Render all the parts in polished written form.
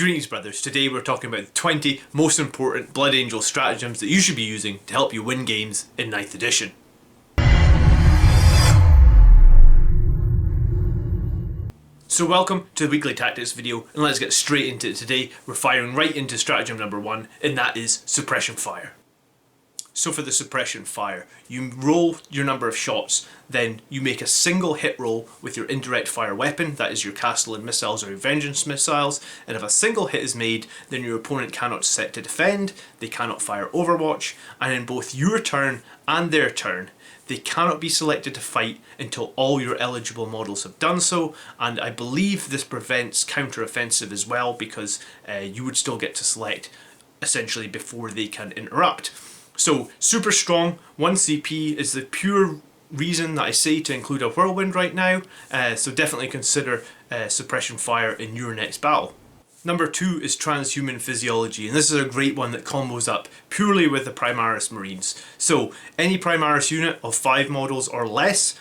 Greetings brothers, today we're talking about the 20 most important Blood Angel stratagems that you should be using to help you win games in 9th edition. So welcome to the weekly tactics video, and let's get straight into it today. We're firing right into stratagem number 1, and that is Suppression Fire. So for the Suppression Fire, you roll your number of shots, then you make a single hit roll with your indirect fire weapon, that is your Castellan missiles or your Vengeance missiles, and if a single hit is made, then your opponent cannot set to defend, they cannot fire Overwatch, and in both your turn and their turn, they cannot be selected to fight until all your eligible models have done so, and I believe this prevents counter-offensive as well, because you would still get to select essentially before they can interrupt. So, super strong, 1 CP is the pure reason that I say to include a Whirlwind right now, so definitely consider Suppression Fire in your next battle. Number 2 is Transhuman Physiology, and this is a great one that combos up purely with the Primaris Marines. So, any Primaris unit of 5 models or less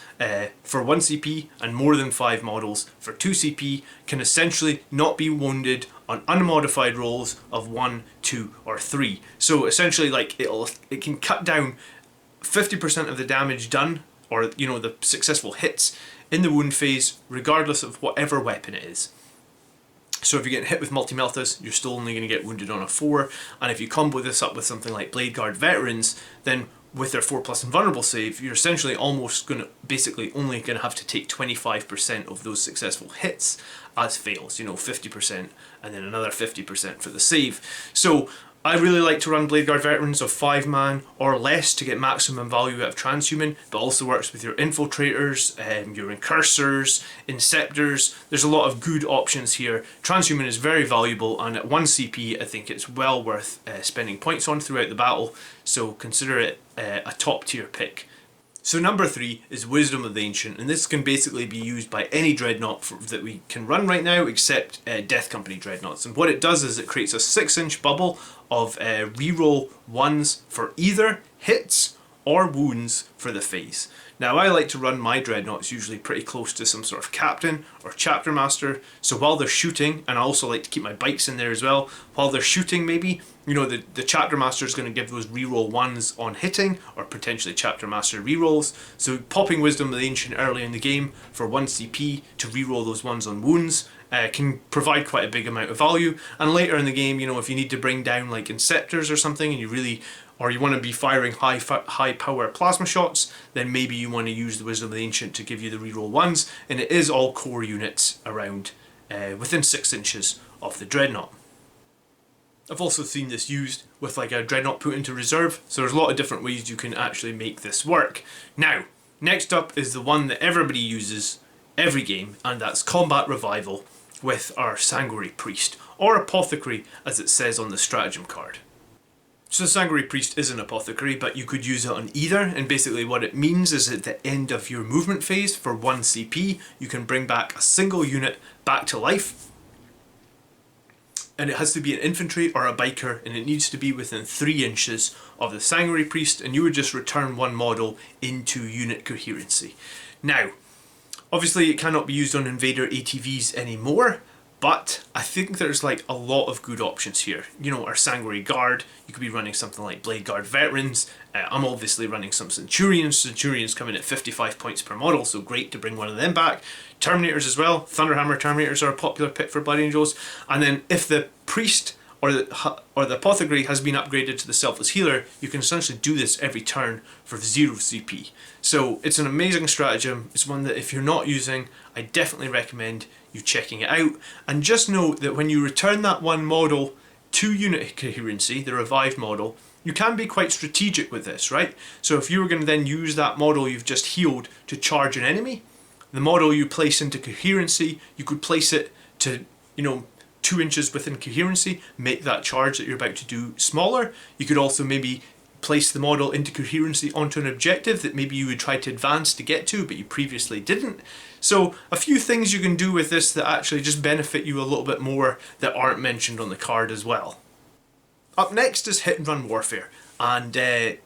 for 1 CP and more than 5 models for 2 CP can essentially not be wounded on unmodified rolls of 1, 2 or 3. So essentially it can cut down 50% of the damage done, or the successful hits in the wound phase regardless of whatever weapon it is. So if you're getting hit with multi-meltas, you're still only going to get wounded on a 4, and if you combo this up with something like Blade Guard Veterans, then with their 4+ invulnerable save, you're essentially almost basically only going to have to take 25% of those successful hits as fails, 50% and then another 50% for the save. So I really like to run Blade Guard Veterans of 5 man or less to get maximum value out of Transhuman, but also works with your Infiltrators, your Incursors, Inceptors. There's a lot of good options here. Transhuman is very valuable, and at 1 CP I think it's well worth spending points on throughout the battle, so consider it a top tier pick. So number 3 is Wisdom of the Ancient, and this can basically be used by any Dreadnought that we can run right now except Death Company Dreadnoughts. And what it does is it creates a 6-inch bubble of reroll 1s for either hits or wounds for the phase. Now I like to run my Dreadnoughts usually pretty close to some sort of Captain or Chapter Master, so while they're shooting, and I also like to keep my bikes in there as well, while they're shooting maybe, the Chapter Master is going to give those reroll 1s on hitting, or potentially Chapter Master rerolls, so popping Wisdom of the Ancient early in the game for 1 CP to reroll those 1s on wounds can provide quite a big amount of value, and later in the game, if you need to bring down like Inceptors or something, and you want to be firing high power plasma shots, then maybe you want to use the Wisdom of the Ancient to give you the reroll 1s, and it is all core units around within 6 inches of the Dreadnought. I've also seen this used with like a Dreadnought put into reserve, so there's a lot of different ways you can actually make this work. Now, next up is the one that everybody uses every game, and that's Combat Revival with our Sanguinary Priest, or Apothecary as it says on the stratagem card. So the Sanguinary Priest is an Apothecary, but you could use it on either, and basically what it means is at the end of your movement phase for 1 CP, you can bring back a single unit back to life, and it has to be an infantry or a biker, and it needs to be within 3 inches of the Sanguinary Priest, and you would just return 1 model into unit coherency. Now, obviously it cannot be used on Invader ATVs anymore, but I think there's like a lot of good options here. Our Sanguinary Guard, you could be running something like Blade Guard Veterans. I'm obviously running some Centurions. Centurions come in at 55 points per model, so great to bring one of them back. Terminators as well. Thunderhammer Terminators are a popular pick for Blood Angels. And then if the Priest or the Apothecary has been upgraded to the Selfless Healer, you can essentially do this every turn for 0 CP. So it's an amazing stratagem. It's one that if you're not using, I definitely recommend you checking it out. And just note that when you return that 1 model to unit coherency, the revived model, you can be quite strategic with this, right? So if you were going to then use that model you've just healed to charge an enemy, the model you place into coherency, you could place it to, 2 inches within coherency, make that charge that you're about to do smaller. You could also maybe place the model into coherency onto an objective that maybe you would try to advance to get to, but you previously didn't. So a few things you can do with this that actually just benefit you a little bit more that aren't mentioned on the card as well. Up next is Hit and Run Warfare. And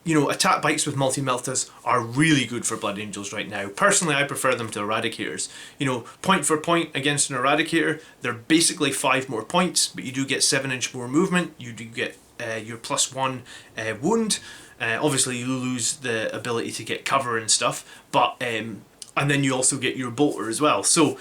you know, attack bikes with multi-meltas are really good for Blood Angels right now. Personally, I prefer them to Eradicators. You know, point for point against an Eradicator, they're basically 5 more points, but you do get 7-inch more movement, you do get your +1 wound. Obviously you lose the ability to get cover and stuff, but and then you also get your bolter as well. So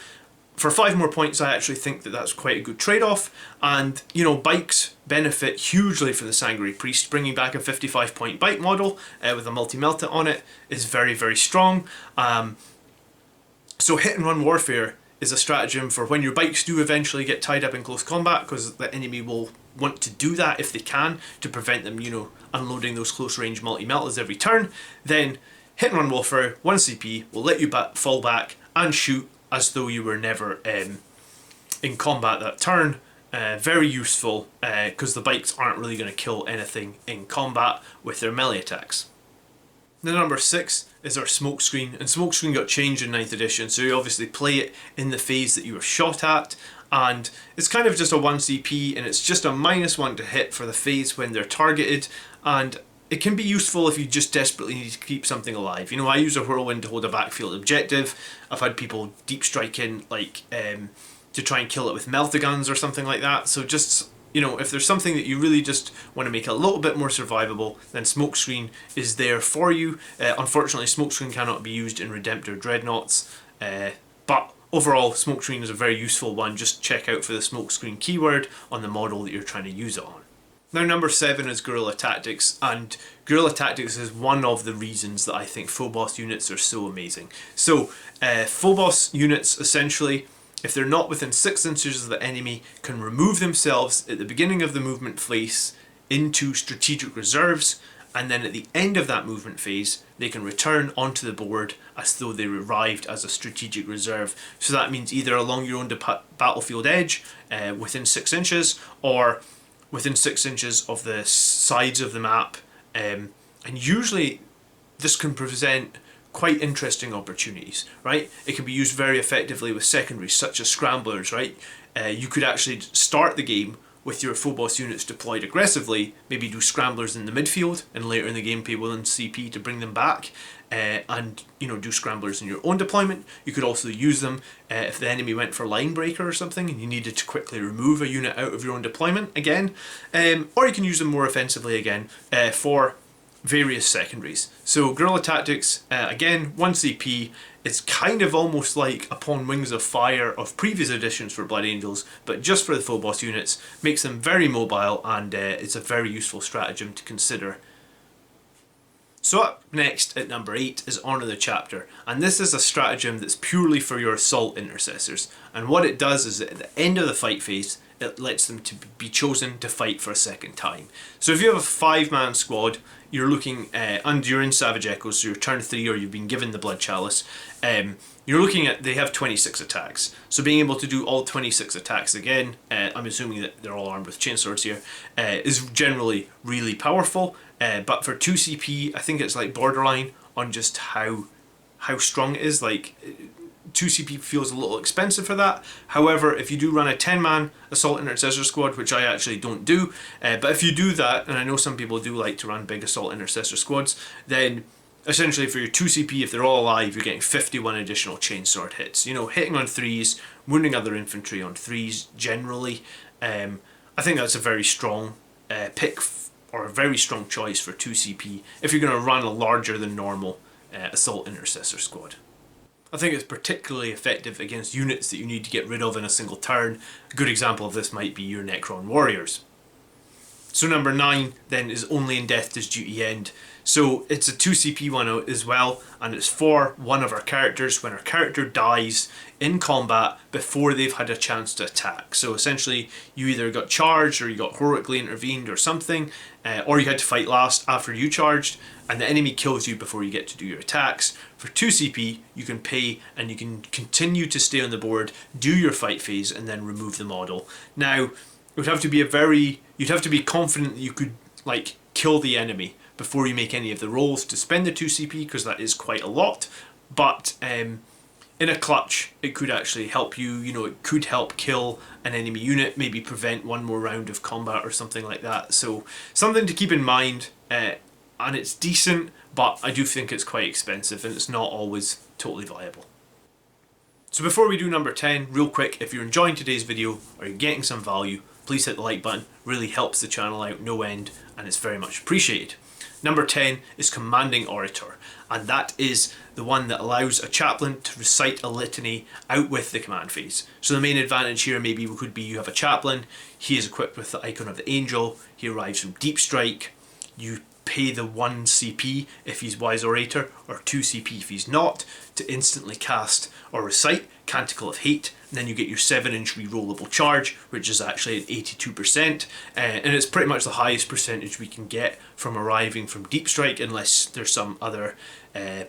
for 5 more points, I actually think that that's quite a good trade-off. And you know, bikes benefit hugely from the Sanguinary Priest. Bringing back a 55-point bike model with a multi-melta on it is very, very strong. So hit and run warfare is a stratagem for when your bikes do eventually get tied up in close combat, because the enemy will want to do that if they can to prevent them, you know, unloading those close range multi-meltas every turn. Then hit and run warfare, 1 CP, will let you fall back and shoot as though you were never in combat that turn. Very useful because the bikes aren't really going to kill anything in combat with their melee attacks. The number 6 is our Smokescreen, and Smokescreen got changed in 9th edition, so you obviously play it in the phase that you were shot at, and it's kind of just a 1 CP, and it's just a -1 to hit for the phase when they're targeted, and it can be useful if you just desperately need to keep something alive. You know, I use a Whirlwind to hold a backfield objective. I've had people deep strike in, like, to try and kill it with Melta guns or something like that. So just, you know, if there's something that you really just want to make a little bit more survivable, then Smokescreen is there for you. Unfortunately, Smokescreen cannot be used in Redemptor Dreadnoughts, but overall, Smokescreen is a very useful one. Just check out for the Smokescreen keyword on the model that you're trying to use it on. Now number 7 is Guerilla Tactics, and Guerilla Tactics is one of the reasons that I think Phobos units are so amazing. So Phobos units, essentially, if they're not within 6 inches of the enemy, can remove themselves at the beginning of the movement phase into strategic reserves, and then at the end of that movement phase they can return onto the board as though they arrived as a strategic reserve. So that means either along your own battlefield edge within 6 inches, or within 6 inches of the sides of the map, and usually this can present quite interesting opportunities, right? It can be used very effectively with secondaries such as scramblers, right? You could actually start the game with your Phobos units deployed aggressively, maybe do scramblers in the midfield, and later in the game pay 1 CP to bring them back, and you know, do scramblers in your own deployment. You could also use them if the enemy went for line breaker or something and you needed to quickly remove a unit out of your own deployment again, or you can use them more offensively again for various secondaries. So Guerilla Tactics, again, 1 CP. It's kind of almost like Upon Wings of Fire of previous editions for Blood Angels, but just for the Phobos units. Makes them very mobile, and it's a very useful stratagem to consider. So up next at number 8 is Honour the Chapter, and this is a stratagem that's purely for your assault intercessors, and what it does is at the end of the fight phase it lets them to be chosen to fight for a second time. So if you have a 5-man squad, you're looking, and you're in Savage Echoes, so you're turn 3 or you've been given the Blood Chalice, you're looking at, they have 26 attacks. So being able to do all 26 attacks again, I'm assuming that they're all armed with chainswords here, is generally really powerful. But for 2 CP, I think it's like borderline on just how strong it is. Like 2 CP feels a little expensive for that. However, if you do run a 10-man Assault Intercessor squad, which I actually don't do, but if you do that, and I know some people do like to run big Assault Intercessor squads, then essentially for your 2 CP, if they're all alive, you're getting 51 additional chainsword hits. You know, hitting on 3s, wounding other infantry on 3s generally. I think that's a very strong pick, or a very strong choice for 2 CP if you're going to run a larger than normal Assault Intercessor squad. I think it's particularly effective against units that you need to get rid of in a single turn. A good example of this might be your Necron Warriors. So number 9 then is Only in Death Does Duty End. So it's a 2 CP one as well, and it's for one of our characters when our character dies in combat before they've had a chance to attack. So essentially you either got charged or you got heroically intervened or something, or you had to fight last after you charged, and the enemy kills you before you get to do your attacks. For 2 CP you can pay and you can continue to stay on the board, do your fight phase, and then remove the model. Now it would have to be you'd have to be confident that you could like kill the enemy before you make any of the rolls to spend the 2 CP, because that is quite a lot. But in a clutch it could actually help you. You know, it could help kill an enemy unit, maybe prevent one more round of combat or something like that. So something to keep in mind and it's decent, but I do think it's quite expensive and it's not always totally viable. So before we do number 10, real quick, if you're enjoying today's video or you're getting some value, please hit the like button. Really helps the channel out no end, and it's very much appreciated. Number 10 is Commanding Orator, and that is the one that allows a chaplain to recite a litany out with the command phase. So the main advantage here maybe could be you have a chaplain, he is equipped with the icon of the angel, he arrives from Deep Strike, you pay the 1 CP if he's Wise Orator, or 2 CP if he's not, to instantly cast or recite Canticle of Hate, and then you get your 7-inch rerollable charge, which is actually at 82%, and it's pretty much the highest percentage we can get from arriving from Deep Strike, unless there's some other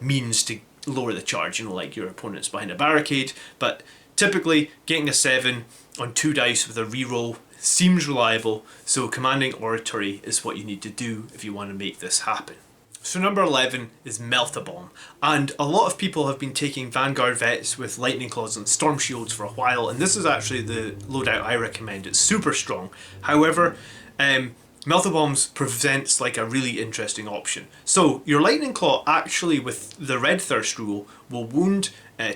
means to lower the charge, you know, like your opponent's behind a barricade. But typically getting a 7 on 2 dice with a reroll seems reliable, so Commanding Oratory is what you need to do if you want to make this happen. So number 11 is Melta Bomb, and a lot of people have been taking Vanguard vets with Lightning Claws and Storm Shields for a while, and this is actually the loadout I recommend. It's super strong. However, Melta Bombs presents like a really interesting option. So your Lightning Claw actually with the Red Thirst rule will wound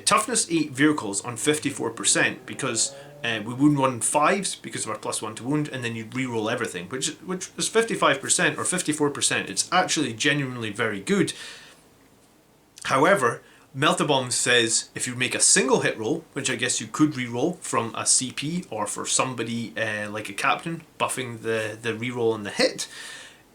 Toughness 8 vehicles on 54%, because we wound 1 5s because of our +1 to wound, and then you reroll everything, which is 55% or 54%. It's actually genuinely very good. However, Melta Bomb says if you make a single hit roll, which I guess you could reroll from a CP or for somebody like a captain buffing the reroll and the hit,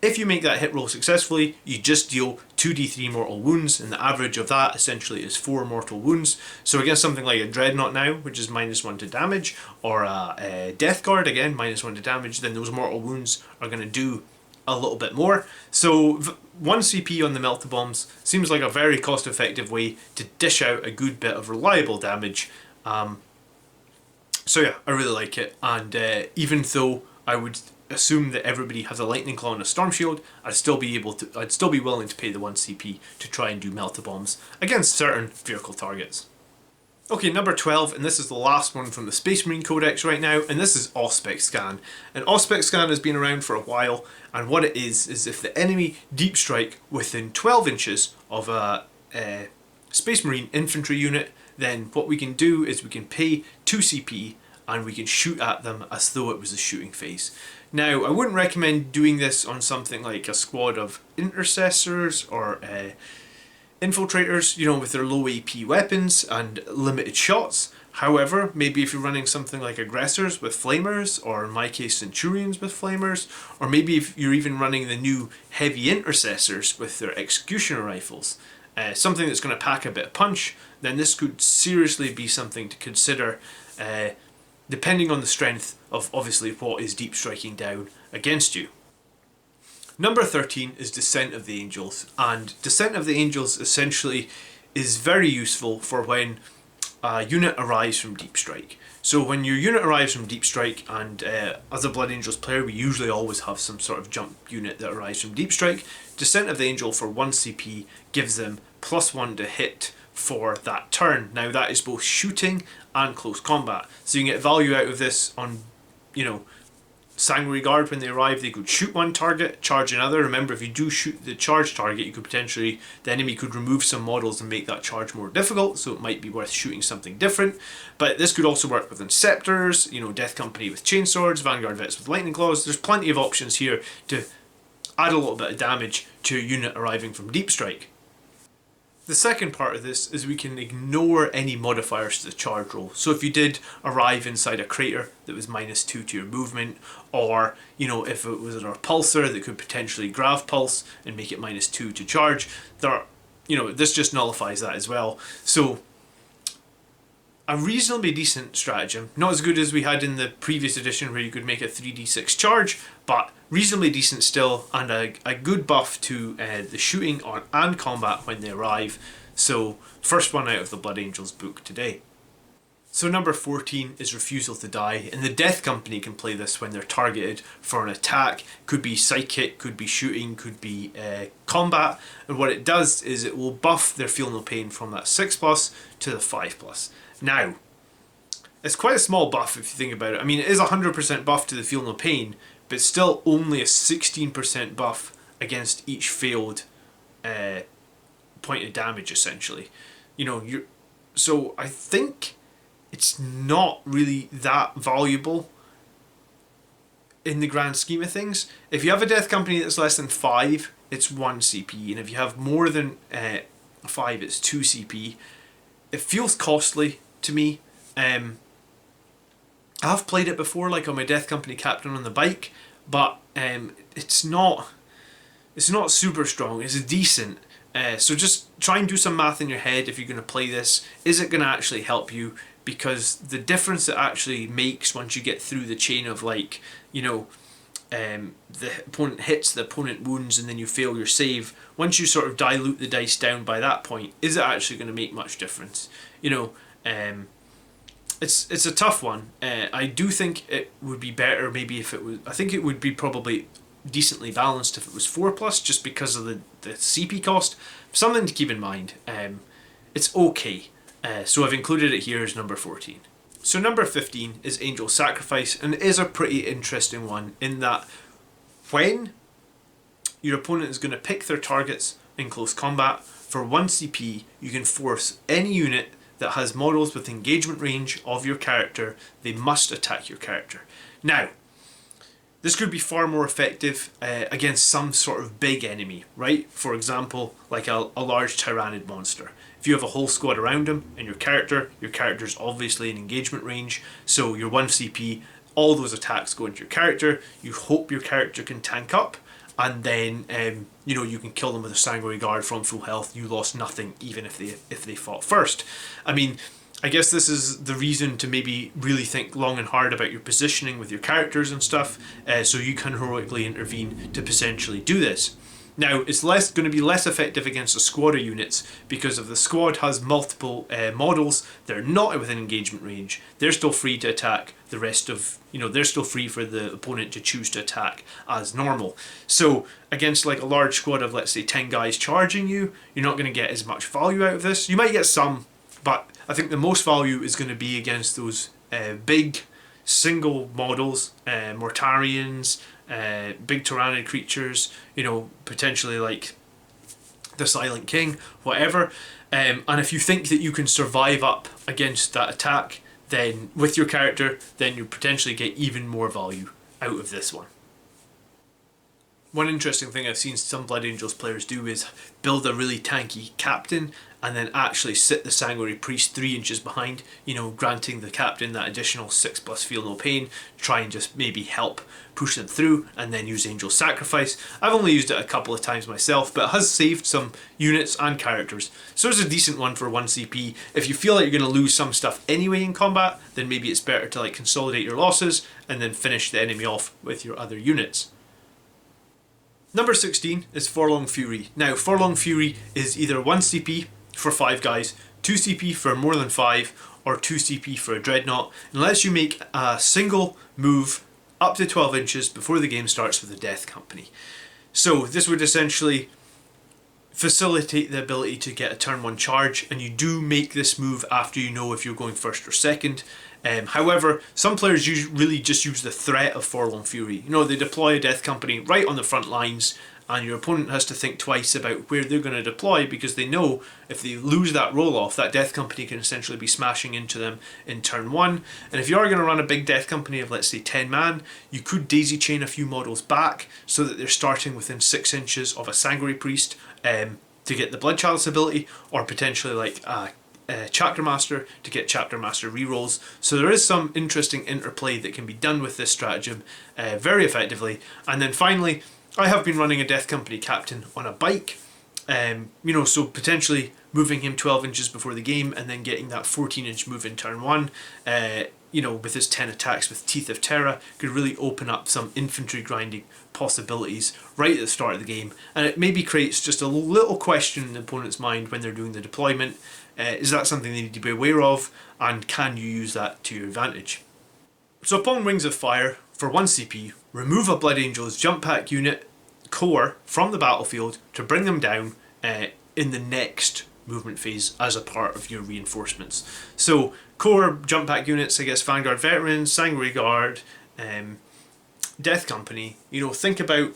if you make that hit roll successfully, you just deal 2d3 mortal wounds, and the average of that essentially is 4 mortal wounds. So against something like a Dreadnought now, which is -1 to damage, or a Death Guard, again, -1 to damage, then those mortal wounds are going to do a little bit more. So 1 CP on the Melta Bombs seems like a very cost effective way to dish out a good bit of reliable damage. So yeah, I really like it, and even though I would assume that everybody has a Lightning Claw and a Storm Shield, I'd still be willing to pay the 1 CP to try and do Melta Bombs against certain vehicle targets. Okay, number 12, and this is the last one from the Space Marine Codex right now, and this is Auspex Scan. And Auspex Scan has been around for a while, and what it is if the enemy deep strike within 12 inches of a Space Marine infantry unit, then what we can do is we can pay 2 CP and we can shoot at them as though it was a shooting phase. Now, I wouldn't recommend doing this on something like a squad of intercessors or infiltrators, you know, with their low AP weapons and limited shots. However, maybe if you're running something like aggressors with flamers, or in my case centurions with flamers, or maybe if you're even running the new heavy intercessors with their executioner rifles, something that's going to pack a bit of punch, then this could seriously be something to consider, depending on the strength of obviously what is deep striking down against you. Number 13 is Descent of the Angels, and Descent of the Angels essentially is very useful for when a unit arrives from Deep Strike. So when your unit arrives from Deep Strike, and as a Blood Angels player we usually always have some sort of jump unit that arrives from Deep Strike, Descent of the Angel for 1 CP gives them +1 to hit for that turn. Now that is both shooting and close combat, so you can get value out of this on, you know, Sanguinary Guard. When they arrive, they could shoot 1 target, charge another. Remember, if you do shoot the charge target, you could potentially, the enemy could remove some models and make that charge more difficult, so it might be worth shooting something different. But this could also work with Inceptors, you know, Death Company with Chainswords, Vanguard Vets with Lightning Claws. There's plenty of options here to add a little bit of damage to a unit arriving from Deep Strike. The second part of this is we can ignore any modifiers to the charge roll. So if you did arrive inside a crater that was -2 to your movement, or, you know, if it was an repulsor that could potentially grav pulse and make it -2 to charge, you know, this just nullifies that as well. So a reasonably decent stratagem, not as good as we had in the previous edition where you could make a 3d6 charge, but reasonably decent still, and a good buff to the shooting and combat when they arrive. So first one out of the Blood Angels book today. So number 14 is Refusal to Die, and the Death Company can play this when they're targeted for an attack. Could be psychic, could be shooting, could be combat, and what it does is it will buff their Feel No Pain from that 6+ to the 5+. Now, it's quite a small buff if you think about it. I mean, it is 100% buff to the Feel No Pain, but still only a 16% buff against each failed point of damage, essentially. You know, so I think it's not really that valuable in the grand scheme of things. If you have a Death Company that's less than 5, it's 1 CP, and if you have more than 5, it's 2 CP. It feels costly to me. I've played it before, like on my Death Company Captain on the bike, but it's not super strong. It's decent. So just try and do some math in your head if you're going to play this. Is it going to actually help you? Because the difference it actually makes once you get through the chain of, like, you know, the opponent hits, the opponent wounds, and then you fail your save, once you sort of dilute the dice down by that point, is it actually going to make much difference? You know, it's a tough one. I do think it would be better maybe if it was, I think it would be probably decently balanced if it was 4+, just because of the CP cost. Something to keep in mind. It's okay. So I've included it here as number 14. So number 15 is Angel Sacrifice, and it is a pretty interesting one in that when your opponent is going to pick their targets in close combat, for 1 CP you can force any unit that has models with engagement range of your character, they must attack your character. Now, this could be far more effective against some sort of big enemy, right? For example, like a large tyrannid monster. If you have a whole squad around him and your character's obviously in engagement range, so your 1 CP, all those attacks go into your character, you hope your character can tank up, and then you know, you can kill them with a Sanguinary Guard from full health. You lost nothing even if they fought first. I mean, I guess this is the reason to maybe really think long and hard about your positioning with your characters and stuff, so you can heroically intervene to potentially do this. Now, it's going to be less effective against a squad of units, because if the squad has multiple models, they're not within engagement range, they're still free to attack the rest of, you know, they're still free for the opponent to choose to attack as normal. So against like a large squad of, let's say, 10 guys charging you, you're not going to get as much value out of this. You might get some, but I think the most value is going to be against those big single models, Mortarians, big Tyrannid creatures, you know, potentially like the Silent King, whatever. And if you think that you can survive up against that attack, then with your character, then you potentially get even more value out of this one. One interesting thing I've seen some Blood Angels players do is build a really tanky captain and then actually sit the Sanguinary Priest 3 inches behind, you know, granting the captain that additional 6+ feel no pain, try and just maybe help push them through, and then use Angel Sacrifice. I've only used it a couple of times myself, but it has saved some units and characters. So it's a decent one for 1 CP. If you feel like you're going to lose some stuff anyway in combat, then maybe it's better to like consolidate your losses and then finish the enemy off with your other units. Number 16 is Forlorn Fury. Now, Forlorn Fury is either 1 CP for 5 guys, 2 CP for more than 5, or 2 CP for a Dreadnought, and lets you make a single move up to 12 inches before the game starts with a Death Company. So this would essentially facilitate the ability to get a turn 1 charge, and you do make this move after you know if you're going first or second. However, some players really just use the threat of Forlorn Fury. You know, they deploy a Death Company right on the front lines, and your opponent has to think twice about where they're going to deploy, because they know if they lose that roll off, that Death Company can essentially be smashing into them in turn 1. And if you are going to run a big Death Company of, let's say, 10 man, you could daisy chain a few models back so that they're starting within 6 inches of a Sanguinary Priest to get the Blood Chalice ability, or potentially like a Chapter Master to get Chapter Master rerolls. So there is some interesting interplay that can be done with this stratagem very effectively. And then finally, I have been running a Death Company captain on a bike, you know, so potentially moving him 12 inches before the game and then getting that 14-inch move in turn 1, you know, with his 10 attacks with Teeth of Terra, could really open up some infantry grinding possibilities right at the start of the game. And it maybe creates just a little question in the opponent's mind when they're doing the deployment. Is that something they need to be aware of, and can you use that to your advantage? So upon Wings of Fire, for 1 CP, remove a Blood Angel's jump pack unit core from the battlefield to bring them down in the next movement phase as a part of your reinforcements. So core jump pack units, I guess Vanguard Veterans, Sanguinary Guard, Death Company, you know, think about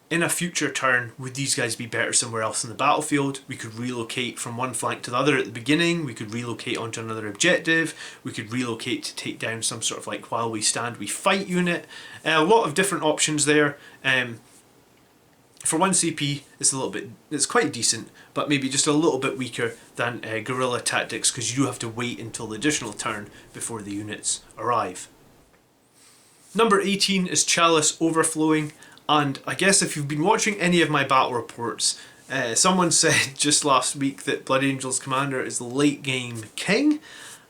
in a future turn, would these guys be better somewhere else in the battlefield? We could relocate from one flank to the other at the beginning, we could relocate onto another objective, we could relocate to take down some sort of like while we stand we fight unit. A lot of different options there. For 1 CP, it's quite decent, but maybe just a little bit weaker than Guerilla Tactics, because you do have to wait until the additional turn before the units arrive. Number 18 is Chalice Overflowing. And I guess if you've been watching any of my battle reports, someone said just last week that Blood Angel's commander is the late game king.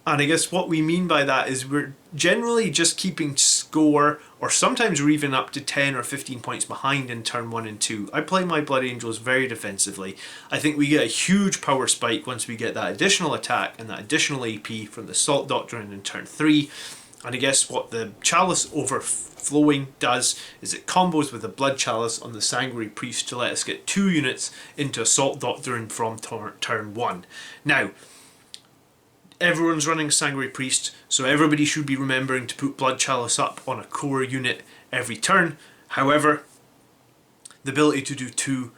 And I guess what we mean by that is we're generally just keeping score, or sometimes we're even up to 10 or 15 points behind in turn 1 and 2. I play my Blood Angels very defensively. I think we get a huge power spike once we get that additional attack and that additional AP from the Salt Doctrine in turn 3. And I guess what the Chalice Overflowing does is it combos with the Blood Chalice on the Sanguinary Priest to let us get 2 units into Assault Doctrine from turn 1. Now, everyone's running Sanguinary Priest, so everybody should be remembering to put Blood Chalice up on a core unit every turn. However, the ability to do 2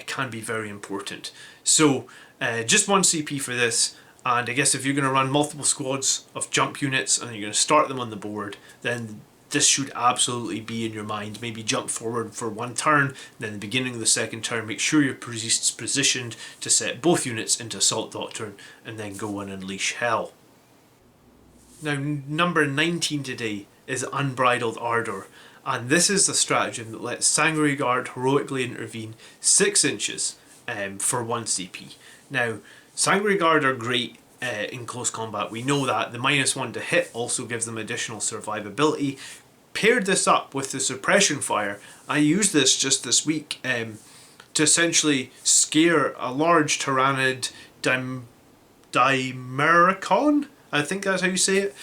can be very important. So, just 1 CP for this. And I guess if you're going to run multiple squads of jump units and you're going to start them on the board, then this should absolutely be in your mind. Maybe jump forward for 1 turn, then the beginning of the second turn, make sure your priest's positioned to set both units into Assault Doctrine, and then go and unleash hell. Now, number 19 today is Unbridled Ardour, and this is the stratagem that lets Sanguinary Guard heroically intervene 6 inches for 1 CP. Now, Sanguinary Guard are great in close combat, we know that. The -1 to hit also gives them additional survivability. Paired this up with the Suppression Fire, I used this just this week to essentially scare a large Tyrannid Dimericon, I think that's how you say it.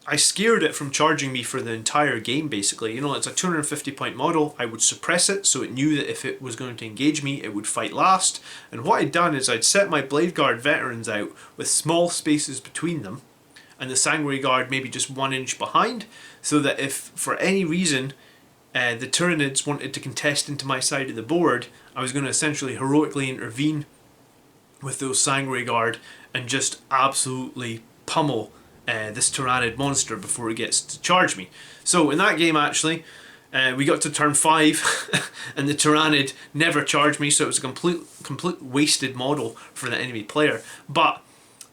I scared it from charging me for the entire game, basically. You know, it's a 250 point model. I would suppress it so it knew that if it was going to engage me, it would fight last. And what I'd done is I'd set my Blade Guard veterans out with small spaces between them, and the Sanguinary Guard maybe just 1 inch behind, so that if for any reason the Tyrannids wanted to contest into my side of the board, I was going to essentially heroically intervene with those Sanguinary Guard and just absolutely pummel this Tyrannid monster before it gets to charge me. So in that game, actually, we got to turn 5 and the Tyrannid never charged me, so it was a complete wasted model for the enemy player. But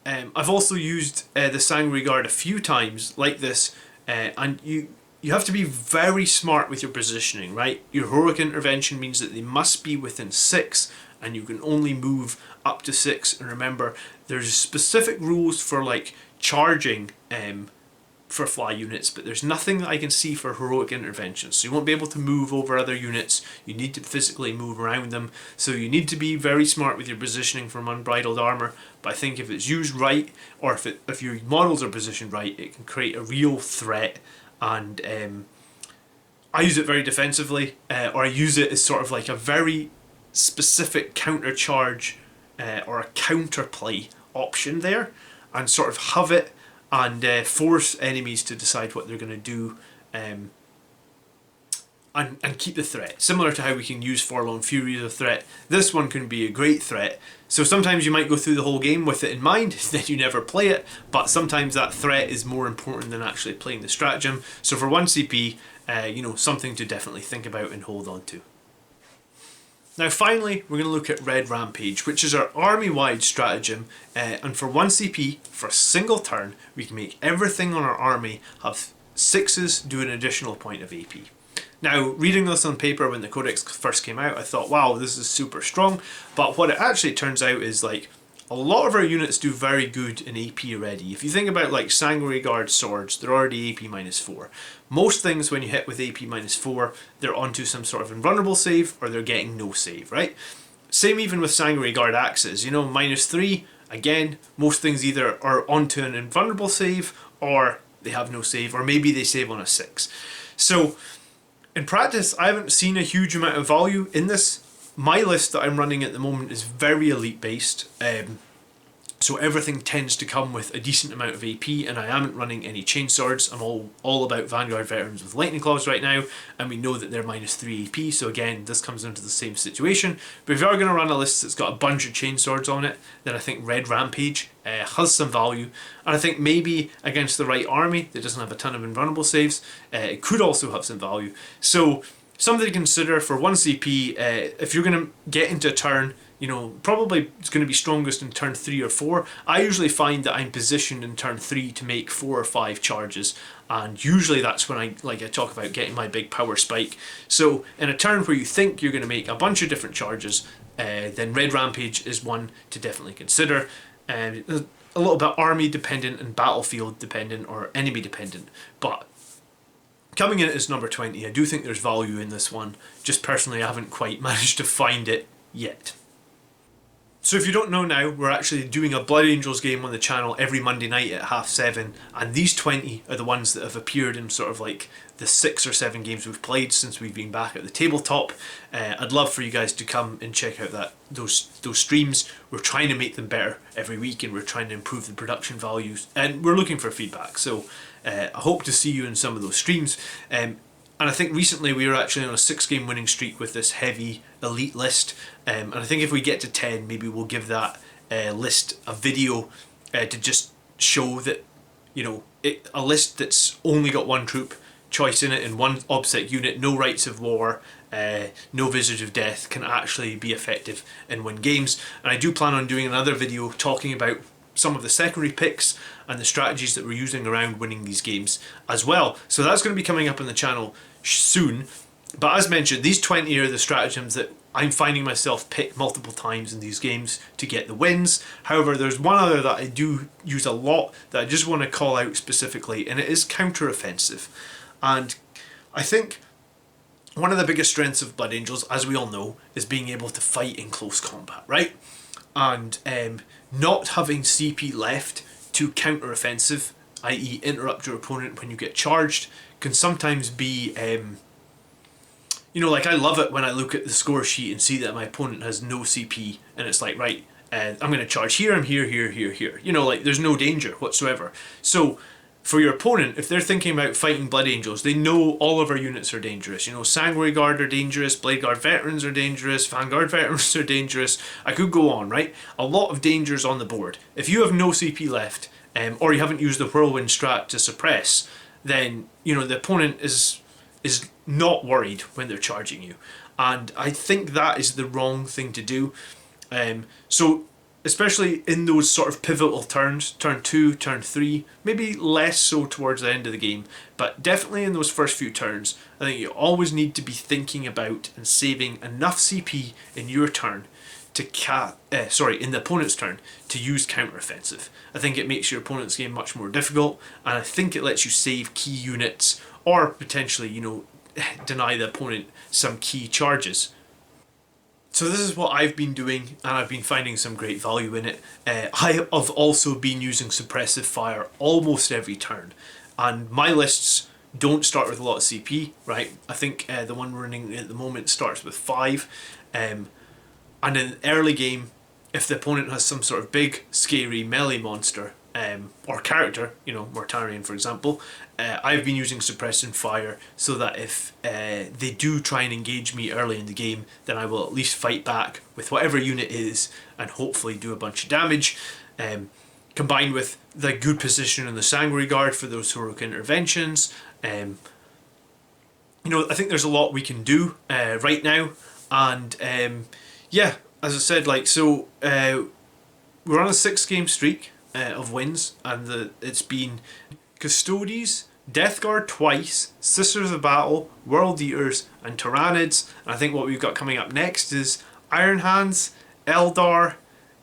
I've also used the Sanguinary Guard a few times like this, and you have to be very smart with your positioning, right? Your heroic intervention means that they must be within 6, and you can only move up to 6. And remember, there's specific rules for like charging for fly units, but there's nothing that I can see for heroic interventions. So you won't be able to move over other units. You need to physically move around them. So you need to be very smart with your positioning from Unbridled Armour. But I think if it's used right, or if your models are positioned right, it can create a real threat. And I use it very defensively, or I use it as sort of like a very specific counter charge or a counterplay option there, and sort of have it and force enemies to decide what they're going to do, and keep the threat. Similar to how we can use Forlorn Fury as a threat, this one can be a great threat. So sometimes you might go through the whole game with it in mind, then you never play it, but sometimes that threat is more important than actually playing the stratagem. So for 1 CP, you know, something to definitely think about and hold on to. Now finally, we're going to look at Red Rampage, which is our army-wide stratagem, and for 1 CP, for a single turn, we can make everything on our army have 6s do an additional point of AP. Now, reading this on paper when the Codex first came out, I thought, wow, this is super strong, but what it actually turns out is like, a lot of our units do very good in AP already. If you think about like Sanguinary Guard swords, they're already AP -4. Most things when you hit with AP -4, they're onto some sort of invulnerable save or they're getting no save, right? Same even with Sanguinary Guard axes, you know, -3, again, most things either are onto an invulnerable save or they have no save, or maybe they save on a 6. So, in practice, I haven't seen a huge amount of value in this. My list that I'm running at the moment is very elite based. So everything tends to come with a decent amount of AP, and I am running any chain swords. I'm all about Vanguard veterans with lightning claws right now, and we know that they're -3 AP, so again this comes into the same situation. But if you are going to run a list that's got a bunch of chain swords on it, then I think Red Rampage has some value, and I think maybe against the right army that doesn't have a ton of invulnerable saves, it could also have some value. So something to consider for 1 CP, if you're going to get into a turn, you know, probably it's going to be strongest in turn 3 or 4. I usually find that I'm positioned in turn 3 to make 4 or 5 charges, and usually that's when I talk about getting my big power spike. So in a turn where you think you're going to make a bunch of different charges, then Red Rampage is one to definitely consider. A little bit army dependent and battlefield dependent or enemy dependent, but coming in as number 20, I do think there's value in this one. Just personally I haven't quite managed to find it yet. So if you don't know now, we're actually doing a Blood Angels game on the channel every Monday night at 7:30, and these 20 are the ones that have appeared in sort of like the 6 or 7 games we've played since we've been back at the tabletop. I'd love for you guys to come and check out those streams. We're trying to make them better every week, and we're trying to improve the production values, and we're looking for feedback. So I hope to see you in some of those streams. And I think recently we were actually on a 6-game winning streak with this heavy elite list, and I think if we get to 10, maybe we'll give that list a video to just show that, you know, a list that's only got 1 troop choice in it and 1 OBSEC unit, no rights of war, no visage of death, can actually be effective and win games. And I do plan on doing another video talking about some of the secondary picks and the strategies that we're using around winning these games as well. So that's going to be coming up on the channel soon. But as mentioned, these 20 are the stratagems that I'm finding myself pick multiple times in these games to get the wins. However, there's one other that I do use a lot that I just want to call out specifically, and it is counter-offensive. And I think one of the biggest strengths of Blood Angels, as we all know, is being able to fight in close combat, right? And not having CP left to counter-offensive, i.e. interrupt your opponent when you get charged, can sometimes be, you know, like I love it when I look at the score sheet and see that my opponent has no CP, and it's like, right, I'm going to charge here, I'm here, here, here, here. You know, like there's no danger whatsoever. So for your opponent, if they're thinking about fighting Blood Angels, they know all of our units are dangerous. You know, Sanguinary Guard are dangerous, Blade Guard veterans are dangerous, Vanguard veterans are dangerous. I could go on, right? A lot of dangers on the board. If you have no CP left, or you haven't used the Whirlwind strat to suppress, then, you know, the opponent is not worried when they're charging you. And I think that is the wrong thing to do. So especially in those sort of pivotal turns, turn 2, turn 3, maybe less so towards the end of the game, but definitely in those first few turns, I think you always need to be thinking about and saving enough CP in your turn to in the opponent's turn to use counter-offensive. I think it makes your opponent's game much more difficult, and I think it lets you save key units or potentially, you know, deny the opponent some key charges. So this is what I've been doing, and I've been finding some great value in it. I have also been using Suppressive Fire almost every turn, and my lists don't start with a lot of CP, right? I think the one running at the moment starts with 5, and in early game, if the opponent has some sort of big, scary melee monster, or character, you know, Mortarion for example, I've been using Suppression Fire so that if they do try and engage me early in the game, then I will at least fight back with whatever unit is and hopefully do a bunch of damage, combined with the good position in the Sanguinary Guard for those heroic interventions. You know, I think there's a lot we can do right now, and yeah, as I said, like, so we're on a 6-game streak of wins, and it's been Custodes, Death Guard twice, Sisters of Battle, World Eaters, and Tyrannids. And I think what we've got coming up next is Iron Hands, Eldar,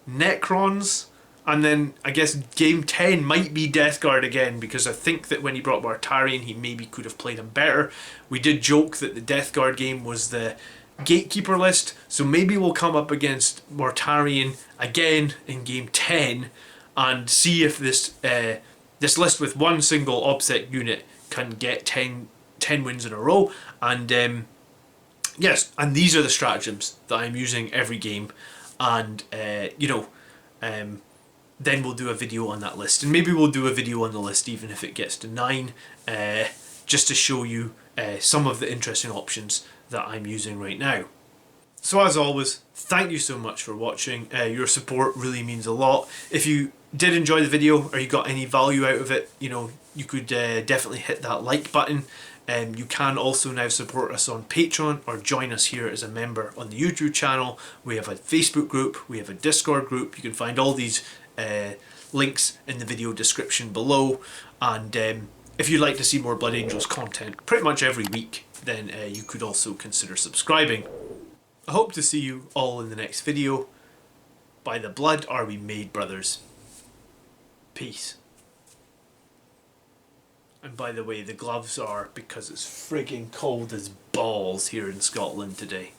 Necrons, and then I guess game 10 might be Death Guard again, because I think that when he brought Mortarion he maybe could have played him better. We did joke that the Death Guard game was the Gatekeeper list, so maybe we'll come up against Mortarion again in game 10 and see if this this list with one single OBSEC unit can get 10 wins in a row. And yes, and these are the stratagems that I'm using every game, and you know, then we'll do a video on that list. And maybe we'll do a video on the list even if it gets to 9, just to show you some of the interesting options that I'm using right now. So as always, thank you so much for watching. Your support really means a lot. If you did enjoy the video or you got any value out of it, you know, you could definitely hit that like button. You can also now support us on Patreon or join us here as a member on the YouTube channel. We have a Facebook group, we have a Discord group. You can find all these links in the video description below. And if you'd like to see more Blood Angels content pretty much every week, then you could also consider subscribing. I hope to see you all in the next video. By the blood are we made, brothers. Peace. And by the way, the gloves are because it's frigging cold as balls here in Scotland today.